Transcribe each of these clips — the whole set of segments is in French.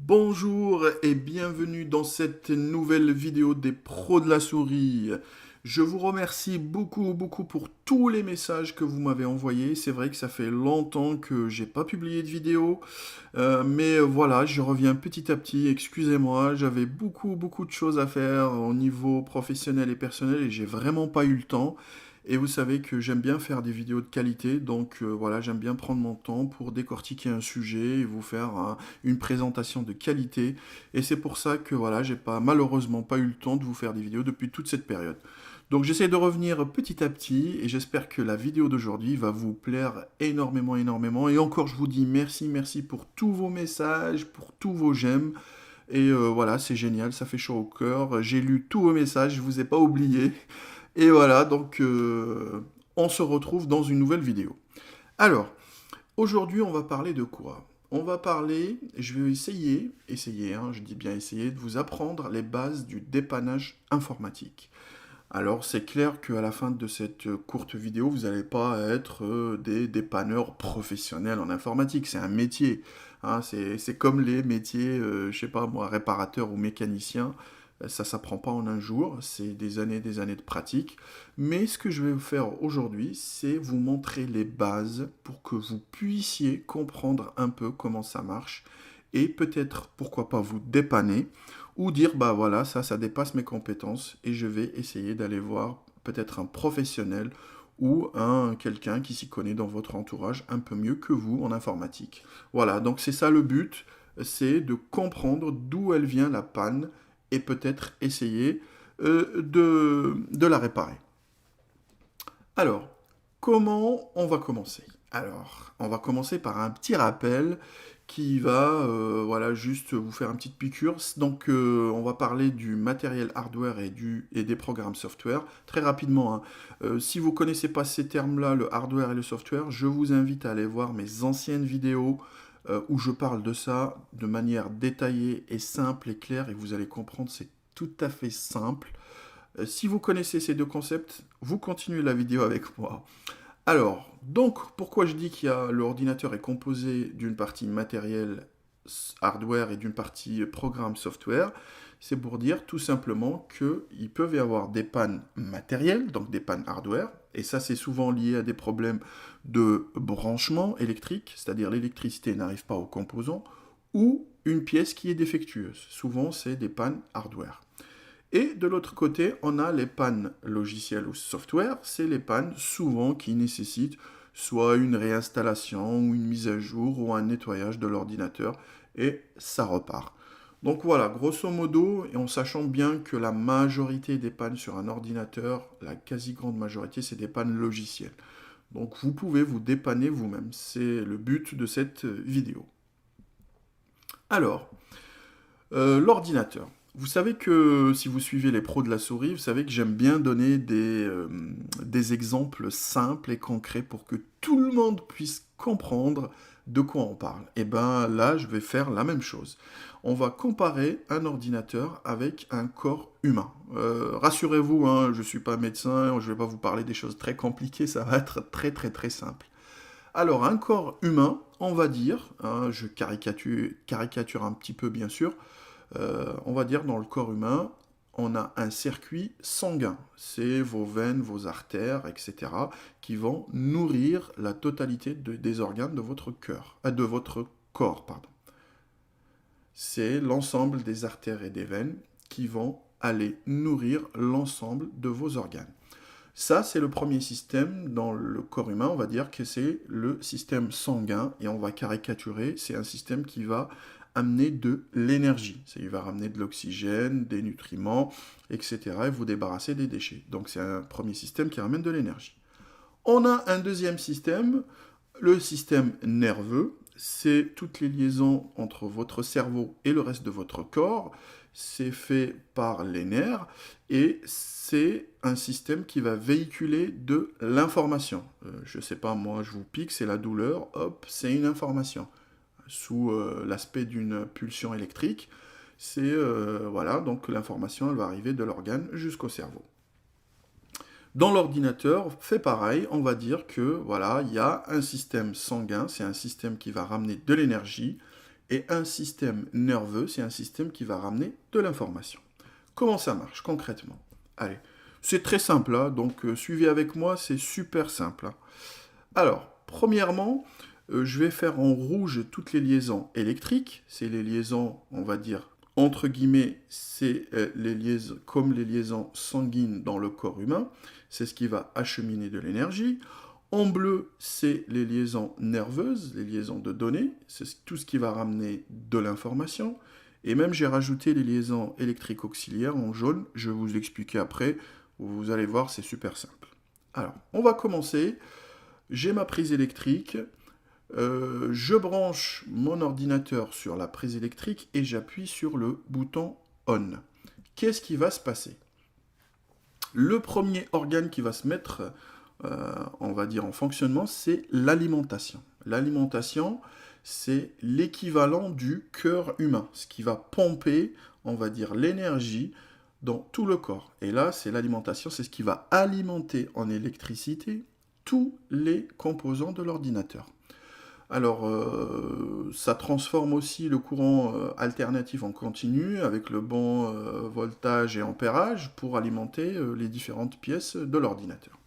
Bonjour et bienvenue dans cette nouvelle vidéo des pros de la souris. Je vous remercie beaucoup pour tous les messages que vous m'avez envoyés. C'est vrai que ça fait longtemps que j'ai pas publié de vidéo, mais voilà, je reviens petit à petit. Excusez-moi, j'avais beaucoup de choses à faire au niveau professionnel et personnel et j'ai vraiment pas eu le temps. Et vous savez que j'aime bien faire des vidéos de qualité, donc voilà, j'aime bien prendre mon temps pour décortiquer un sujet et vous faire une présentation de qualité. Et c'est pour ça que voilà, j'ai pas malheureusement pas eu le temps de vous faire des vidéos depuis toute cette période. Donc j'essaie de revenir petit à petit et j'espère que la vidéo d'aujourd'hui va vous plaire énormément. Et encore, je vous dis merci pour tous vos messages, pour tous vos j'aime. Et voilà, c'est génial, ça fait chaud au cœur. J'ai lu tous vos messages, je vous ai pas oublié. Et voilà, donc on se retrouve dans une nouvelle vidéo. Alors, aujourd'hui, on va parler de quoi? On va parler, je vais essayer, hein, je dis bien essayer, de vous apprendre les bases du dépannage informatique. Alors, c'est clair qu'à la fin de cette courte vidéo, vous n'allez pas être des dépanneurs professionnels en informatique. C'est un métier, hein, c'est comme les métiers, je sais pas moi, réparateurs ou mécaniciens. Ça s'apprend pas en un jour, c'est des années de pratique. Mais ce que je vais vous faire aujourd'hui, c'est vous montrer les bases pour que vous puissiez comprendre un peu comment ça marche et peut-être, pourquoi pas, vous dépanner ou dire, bah voilà, ça dépasse mes compétences et je vais essayer d'aller voir peut-être un professionnel ou quelqu'un qui s'y connaît dans votre entourage un peu mieux que vous en informatique. Voilà, donc c'est ça le but, c'est de comprendre d'où elle vient la panne et peut-être essayer de la réparer. Alors, comment on va commencer? Alors, on va commencer par un petit rappel qui va voilà, juste vous faire une petite piqûre. Donc, on va parler du matériel hardware et des programmes software. Très rapidement, hein. Si vous ne connaissez pas ces termes-là, le hardware et le software, je vous invite à aller voir mes anciennes vidéos où je parle de ça de manière détaillée et simple et claire, et vous allez comprendre, c'est tout à fait simple. Si vous connaissez ces deux concepts, vous continuez la vidéo avec moi. Alors, donc, pourquoi je dis que l'ordinateur est composé d'une partie matériel hardware et d'une partie programme software? C'est pour dire tout simplement qu'il peut y avoir des pannes matérielles, donc des pannes hardware, et ça c'est souvent lié à des problèmes de branchement électrique, c'est-à-dire l'électricité n'arrive pas aux composants, ou une pièce qui est défectueuse. Souvent c'est des pannes hardware. Et de l'autre côté, on a les pannes logicielles ou software. C'est les pannes souvent qui nécessitent soit une réinstallation ou une mise à jour ou un nettoyage de l'ordinateur et ça repart. Donc voilà, grosso modo, et en sachant bien que la majorité des pannes sur un ordinateur, la quasi grande majorité, c'est des pannes logicielles. Donc vous pouvez vous dépanner vous-même. C'est le but de cette vidéo. Alors, l'ordinateur. Vous savez que si vous suivez les pros de la souris, vous savez que j'aime bien donner des exemples simples et concrets pour que tout le monde puisse comprendre de quoi on parle. Et bien là, je vais faire la même chose. On va comparer un ordinateur avec un corps humain. Rassurez-vous, hein, je ne suis pas médecin, je ne vais pas vous parler des choses très compliquées, ça va être très simple. Alors, un corps humain, on va dire, hein, je caricature un petit peu bien sûr, on va dire dans le corps humain, on a un circuit sanguin. C'est vos veines, vos artères, etc., qui vont nourrir la totalité des organes de votre cœur, de votre corps, pardon. C'est l'ensemble des artères et des veines qui vont aller nourrir l'ensemble de vos organes. Ça, c'est le premier système dans le corps humain. On va dire que c'est le système sanguin et on va caricaturer. C'est un système qui va amener de l'énergie. Il va ramener de l'oxygène, des nutriments, etc. et vous débarrasser des déchets. Donc c'est un premier système qui ramène de l'énergie. On a un deuxième système, le système nerveux. C'est toutes les liaisons entre votre cerveau et le reste de votre corps. C'est fait par les nerfs et c'est un système qui va véhiculer de l'information. Je ne sais pas, moi je vous pique, c'est la douleur, hop, c'est une information. Sous l'aspect d'une pulsion électrique, c'est voilà, donc l'information elle va arriver de l'organe jusqu'au cerveau. Dans l'ordinateur, fait pareil, on va dire que voilà, il y a un système sanguin, c'est un système qui va ramener de l'énergie, Et un système nerveux, c'est un système qui va ramener de l'information. Comment ça marche concrètement? Allez, c'est très simple, hein, donc suivez avec moi, c'est super simple. Hein. Alors, premièrement, je vais faire en rouge toutes les liaisons électriques. C'est les liaisons, on va dire, entre guillemets, c'est les liaisons, comme les liaisons sanguines dans le corps humain. C'est ce qui va acheminer de l'énergie. En bleu, c'est les liaisons nerveuses, les liaisons de données. C'est tout ce qui va ramener de l'information. Et même, j'ai rajouté les liaisons électriques auxiliaires en jaune. Je vais vous l'expliquer après. Vous allez voir, c'est super simple. Alors, on va commencer. J'ai ma prise électrique. Je branche mon ordinateur sur la prise électrique et j'appuie sur le bouton ON. Qu'est-ce qui va se passer? Le premier organe qui va se mettre, on va dire, en fonctionnement, c'est l'alimentation. L'alimentation, c'est l'équivalent du cœur humain, ce qui va pomper, on va dire, l'énergie dans tout le corps. Et là, c'est l'alimentation, c'est ce qui va alimenter en électricité tous les composants de l'ordinateur. Alors, ça transforme aussi le courant alternatif en continu avec le bon voltage et ampérage pour alimenter les différentes pièces de l'ordinateur.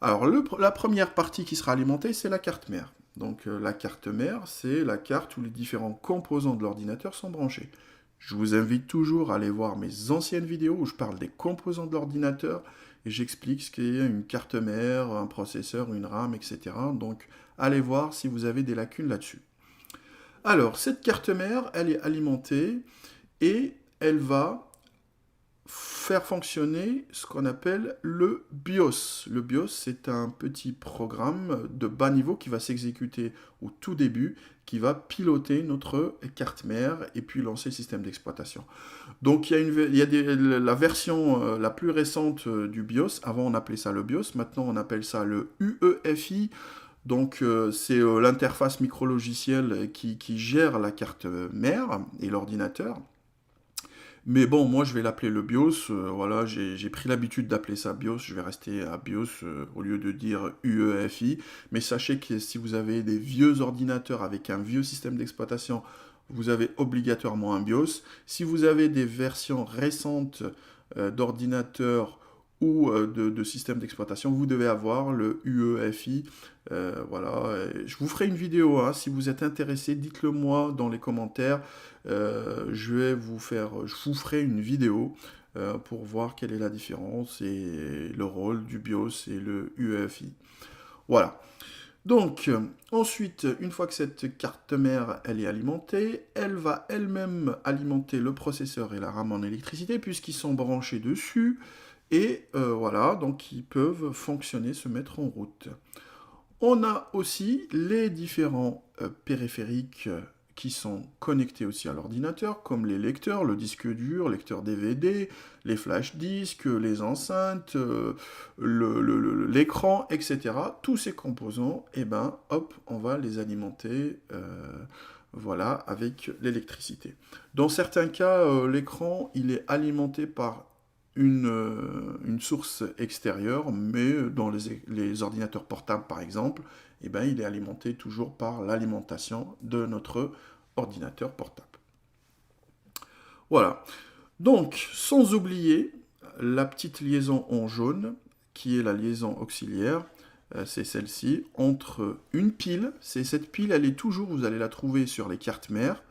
Alors, la première partie qui sera alimentée, c'est la carte mère. Donc, la carte mère, c'est la carte où les différents composants de l'ordinateur sont branchés. Je vous invite toujours à aller voir mes anciennes vidéos où je parle des composants de l'ordinateur et j'explique ce qu'est une carte mère, un processeur, une RAM, etc. Donc, allez voir si vous avez des lacunes là-dessus. Alors, cette carte mère, elle est alimentée et elle va faire fonctionner ce qu'on appelle le BIOS. Le BIOS, c'est un petit programme de bas niveau qui va s'exécuter au tout début, qui va piloter notre carte mère et puis lancer le système d'exploitation. Donc il y a la version la plus récente du BIOS. Avant, on appelait ça le BIOS. Maintenant, on appelle ça le UEFI. Donc c'est l'interface micro-logicielle qui gère la carte mère et l'ordinateur. Mais bon, moi je vais l'appeler le BIOS, voilà, j'ai pris l'habitude d'appeler ça BIOS, je vais rester à BIOS au lieu de dire UEFI. Mais sachez que si vous avez des vieux ordinateurs avec un vieux système d'exploitation, vous avez obligatoirement un BIOS. Si vous avez des versions récentes d'ordinateurs ou de système d'exploitation, vous devez avoir le UEFI. Voilà, je vous ferai une vidéo, hein, si vous êtes intéressé, dites-le moi dans les commentaires. Je vous ferai une vidéo pour voir quelle est la différence et le rôle du BIOS et le UEFI. Voilà. Donc, ensuite, une fois que cette carte mère elle est alimentée, elle va elle-même alimenter le processeur et la RAM en électricité puisqu'ils sont branchés dessus. Et voilà, donc ils peuvent fonctionner, se mettre en route. On a aussi les différents périphériques qui sont connectés aussi à l'ordinateur, comme les lecteurs, le disque dur, lecteur DVD, les flash disques, les enceintes, l'écran, etc. Tous ces composants, eh ben, hop, on va les alimenter voilà, avec l'électricité. Dans certains cas, l'écran, il est alimenté par une source extérieure, mais dans les ordinateurs portables par exemple, eh ben, il est alimenté toujours par l'alimentation de notre ordinateur portable. Voilà. Donc, sans oublier la petite liaison en jaune, qui est la liaison auxiliaire, c'est celle-ci, entre une pile, cette pile, elle est toujours, vous allez la trouver sur les cartes mères,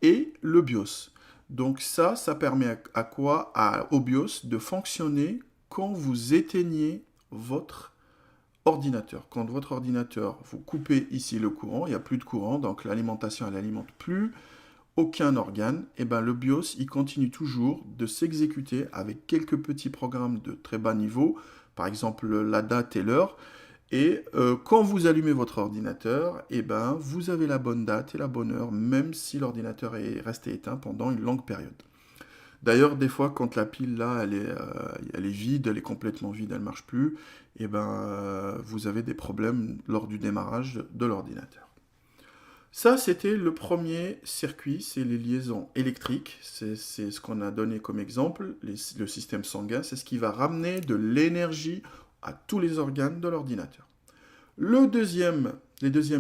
et le BIOS. Donc ça permet à quoi? Au BIOS de fonctionner quand vous éteignez votre ordinateur. Quand votre ordinateur, vous coupez ici le courant, il n'y a plus de courant, donc l'alimentation, elle n'alimente plus aucun organe, et ben le BIOS, il continue toujours de s'exécuter avec quelques petits programmes de très bas niveau, par exemple la date et l'heure. Et quand vous allumez votre ordinateur, eh ben, vous avez la bonne date et la bonne heure, même si l'ordinateur est resté éteint pendant une longue période. D'ailleurs, des fois, quand la pile là, elle est vide, elle est complètement vide, elle ne marche plus, eh ben, vous avez des problèmes lors du démarrage de l'ordinateur. Ça, c'était le premier circuit, c'est les liaisons électriques. C'est ce qu'on a donné comme exemple, le système sanguin. C'est ce qui va ramener de l'énergie à tous les organes de l'ordinateur. Les deuxièmes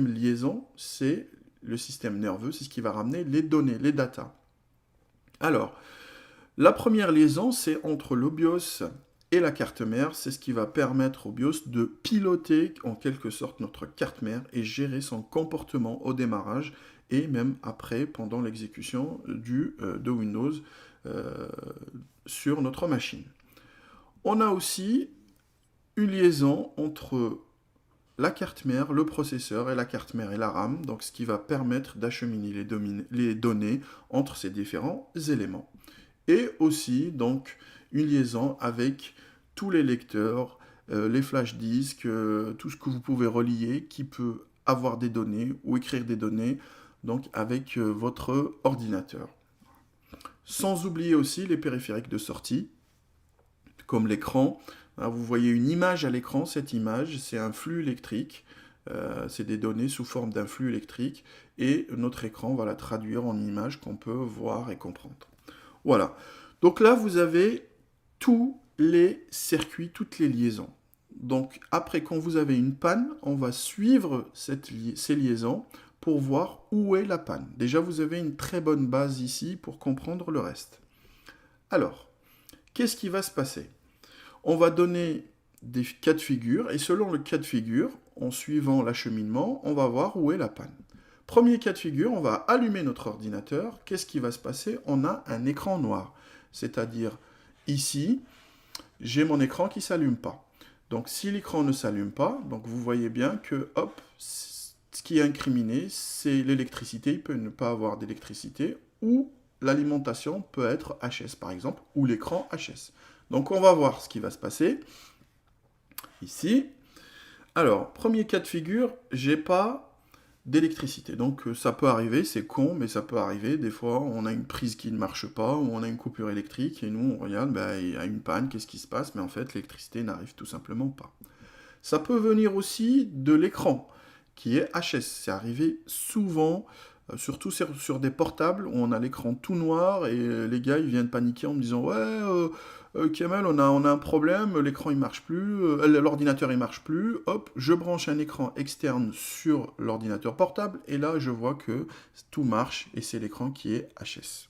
liaisons, c'est le système nerveux, c'est ce qui va ramener les données, les datas. Alors, la première liaison, c'est entre le BIOS et la carte mère, c'est ce qui va permettre au BIOS de piloter en quelque sorte notre carte mère et gérer son comportement au démarrage et même après, pendant l'exécution de Windows sur notre machine. On a aussi une liaison entre la carte mère, le processeur et la carte mère et la RAM, donc ce qui va permettre d'acheminer les données entre ces différents éléments. Et aussi donc une liaison avec tous les lecteurs, les flash disques, tout ce que vous pouvez relier qui peut avoir des données ou écrire des données donc avec votre ordinateur. Sans oublier aussi les périphériques de sortie, comme l'écran. Vous voyez une image à l'écran, cette image, c'est un flux électrique, c'est des données sous forme d'un flux électrique, et notre écran va la traduire en image qu'on peut voir et comprendre. Voilà, donc là vous avez tous les circuits, toutes les liaisons. Donc après, quand vous avez une panne, on va suivre ces liaisons pour voir où est la panne. Déjà, vous avez une très bonne base ici pour comprendre le reste. Alors, qu'est-ce qui va se passer? On va donner des cas de figure, et selon le cas de figure, en suivant l'acheminement, on va voir où est la panne. Premier cas de figure, on va allumer notre ordinateur. Qu'est-ce qui va se passer? On a un écran noir. C'est-à-dire, ici, j'ai mon écran qui ne s'allume pas. Donc, si l'écran ne s'allume pas, donc vous voyez bien que, hop, ce qui est incriminé, c'est l'électricité. Il peut ne pas avoir d'électricité, ou l'alimentation peut être HS, par exemple, ou l'écran HS. Donc, on va voir ce qui va se passer ici. Alors, premier cas de figure, j'ai pas d'électricité. Donc ça peut arriver, c'est con, mais ça peut arriver. Des fois, on a une prise qui ne marche pas, ou on a une coupure électrique, et nous, on regarde, il y a une panne, qu'est-ce qui se passe? Mais en fait, l'électricité n'arrive tout simplement pas. Ça peut venir aussi de l'écran, qui est HS. C'est arrivé souvent, surtout sur des portables, où on a l'écran tout noir, et les gars, ils viennent paniquer en me disant « Ouais, Kamel, on a un problème, l'écran il marche plus, l'ordinateur il marche plus, hop, je branche un écran externe sur l'ordinateur portable, et là je vois que tout marche, et c'est l'écran qui est HS.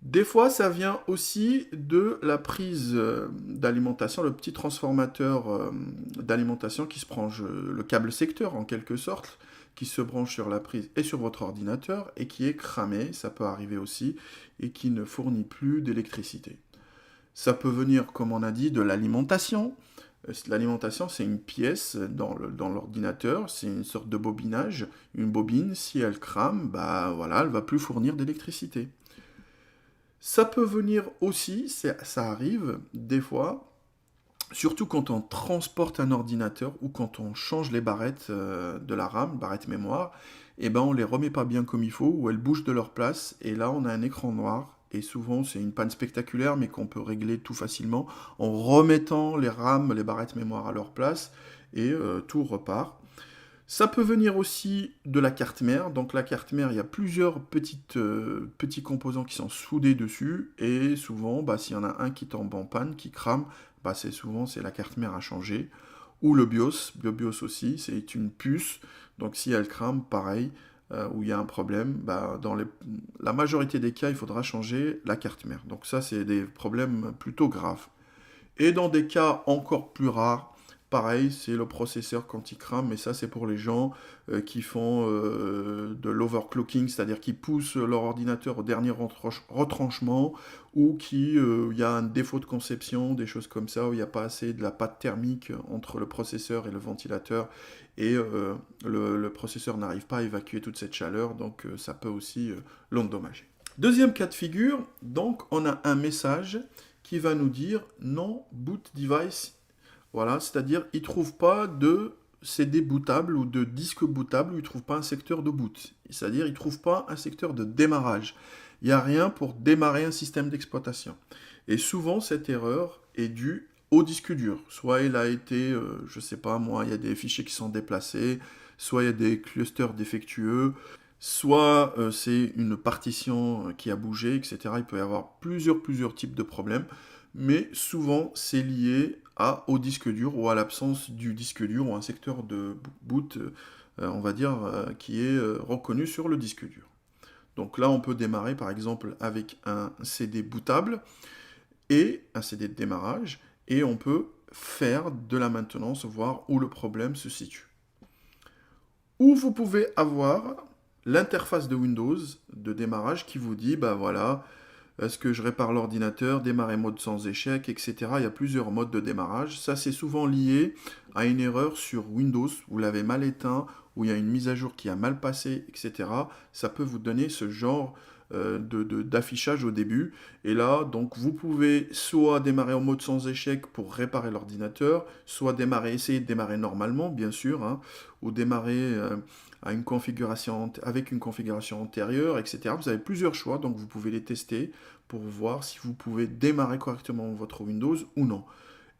Des fois, ça vient aussi de la prise d'alimentation, le petit transformateur d'alimentation qui se branche, le câble secteur en quelque sorte, qui se branche sur la prise et sur votre ordinateur, et qui est cramé, ça peut arriver aussi, et qui ne fournit plus d'électricité. Ça peut venir, comme on a dit, de l'alimentation. L'alimentation, c'est une pièce dans l'ordinateur, c'est une sorte de bobinage. Une bobine, si elle crame, voilà, elle ne va plus fournir d'électricité. Ça peut venir aussi, ça arrive des fois, surtout quand on transporte un ordinateur ou quand on change les barrettes de la RAM, barrettes mémoire, et on ne les remet pas bien comme il faut, ou elles bougent de leur place, et là on a un écran noir. Et souvent, c'est une panne spectaculaire, mais qu'on peut régler tout facilement en remettant les RAM, les barrettes mémoire à leur place, et tout repart. Ça peut venir aussi de la carte mère. Donc la carte mère, il y a plusieurs petits composants qui sont soudés dessus, et souvent, s'il y en a un qui tombe en panne, qui crame, c'est la carte mère à changer. Ou le BIOS aussi, c'est une puce, donc si elle crame, pareil, où il y a un problème, dans la majorité des cas, il faudra changer la carte mère. Donc ça, c'est des problèmes plutôt graves. Et dans des cas encore plus rares, pareil, c'est le processeur quand il crame, mais ça, c'est pour les gens qui font de l'overclocking, c'est-à-dire qui poussent leur ordinateur au dernier retranchement, ou il y a un défaut de conception, des choses comme ça, où il n'y a pas assez de la pâte thermique entre le processeur et le ventilateur, et le processeur n'arrive pas à évacuer toute cette chaleur, donc ça peut aussi l'endommager. Deuxième cas de figure, donc on a un message qui va nous dire « Non boot device ». Voilà, c'est-à-dire il ne trouve pas de CD bootable ou de disque bootable, ou il ne trouve pas un secteur de boot. C'est-à-dire il ne trouve pas un secteur de démarrage. Il n'y a rien pour démarrer un système d'exploitation. Et souvent, cette erreur est due au disque dur. Soit il a été, je ne sais pas moi, il y a des fichiers qui sont déplacés, soit il y a des clusters défectueux, soit c'est une partition qui a bougé, etc. Il peut y avoir plusieurs types de problèmes, mais souvent c'est lié au disque dur ou à l'absence du disque dur ou un secteur de boot on va dire, qui est reconnu sur le disque dur. Donc là, on peut démarrer par exemple avec un CD bootable et un CD de démarrage, et on peut faire de la maintenance, voir où le problème se situe. Ou vous pouvez avoir l'interface de Windows de démarrage qui vous dit, bah voilà, est-ce que je répare l'ordinateur, démarrer mode sans échec, etc. Il y a plusieurs modes de démarrage. Ça, c'est souvent lié à une erreur sur Windows. Vous l'avez mal éteint, ou il y a une mise à jour qui a mal passé, etc. Ça peut vous donner ce genre d'affichage au début. Et là, donc, vous pouvez soit démarrer en mode sans échec pour réparer l'ordinateur, soit essayer de démarrer normalement, bien sûr, hein, ou démarrer avec une configuration antérieure, etc. Vous avez plusieurs choix, donc vous pouvez les tester pour voir si vous pouvez démarrer correctement votre Windows ou non.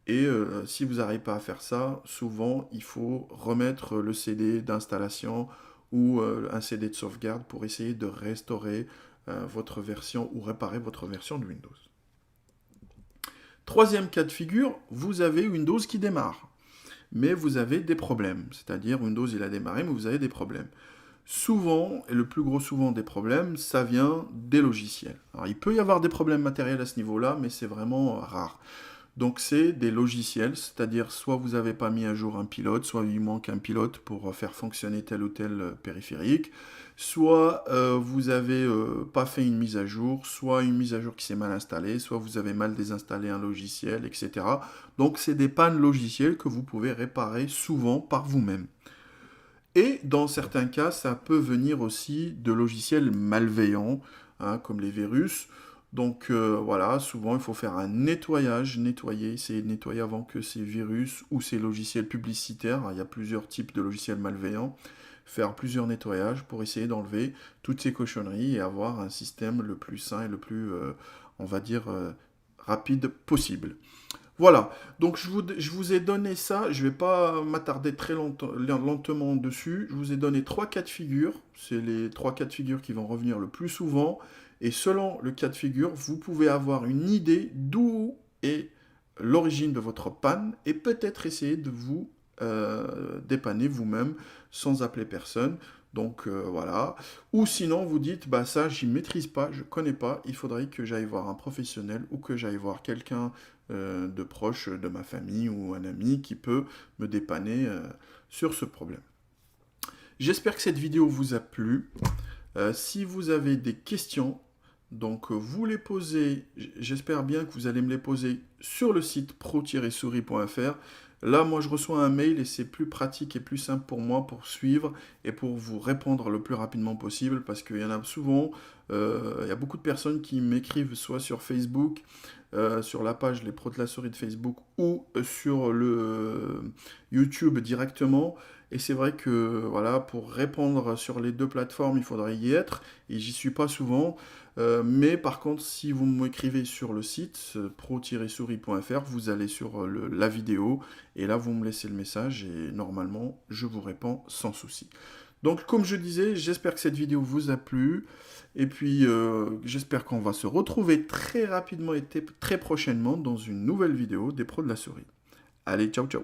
Et si vous n'arrivez pas à faire ça, souvent il faut remettre le CD d'installation ou un CD de sauvegarde pour essayer de restaurer votre version ou réparer votre version de Windows. Troisième cas de figure, vous avez Windows qui démarre, mais vous avez des problèmes. C'est-à-dire Windows il a démarré, mais vous avez des problèmes. Souvent, et le plus gros souvent des problèmes, ça vient des logiciels. Alors il peut y avoir des problèmes matériels à ce niveau-là, mais c'est vraiment rare. Donc c'est des logiciels, c'est-à-dire soit vous n'avez pas mis à jour un pilote, soit il manque un pilote pour faire fonctionner tel ou tel périphérique, soit vous n'avez pas fait une mise à jour, soit une mise à jour qui s'est mal installée, soit vous avez mal désinstallé un logiciel, etc. Donc c'est des pannes logicielles que vous pouvez réparer souvent par vous-même. Et dans certains cas, ça peut venir aussi de logiciels malveillants, hein, comme les virus. Donc voilà, souvent il faut faire un nettoyage, essayer de nettoyer avant que ces virus ou ces logiciels publicitaires, hein, il y a plusieurs types de logiciels malveillants, faire plusieurs nettoyages pour essayer d'enlever toutes ces cochonneries et avoir un système le plus sain et le plus, on va dire, rapide possible. Voilà, donc je vous ai donné ça, je ne vais pas m'attarder très lentement dessus, je vous ai donné 3 cas de figure, c'est les 3 cas de figure qui vont revenir le plus souvent, et selon le cas de figure, vous pouvez avoir une idée d'où est l'origine de votre panne, et peut-être essayer de vous dépanner vous-même sans appeler personne. Donc voilà. Ou sinon vous dites, bah ça j'y maîtrise pas, je connais pas, il faudrait que j'aille voir un professionnel ou que j'aille voir quelqu'un de proche de ma famille ou un ami qui peut me dépanner sur ce problème. J'espère que cette vidéo vous a plu. Si vous avez des questions, donc vous les posez, j'espère bien que vous allez me les poser sur le site pro-souris.fr. Là, moi, je reçois un mail et c'est plus pratique et plus simple pour moi pour suivre et pour vous répondre le plus rapidement possible parce qu'il y en a souvent, il y a beaucoup de personnes qui m'écrivent soit sur Facebook, sur la page Les Pros de la Souris de Facebook ou sur le YouTube directement. Et c'est vrai que voilà, pour répondre sur les deux plateformes, il faudrait y être et j'y suis pas souvent. Mais par contre, si vous m'écrivez sur le site pro-souris.fr, vous allez sur la vidéo et là vous me laissez le message et normalement je vous réponds sans souci. Donc comme je disais, j'espère que cette vidéo vous a plu et puis j'espère qu'on va se retrouver très rapidement et très prochainement dans une nouvelle vidéo des Pros de la Souris. Allez, ciao ciao.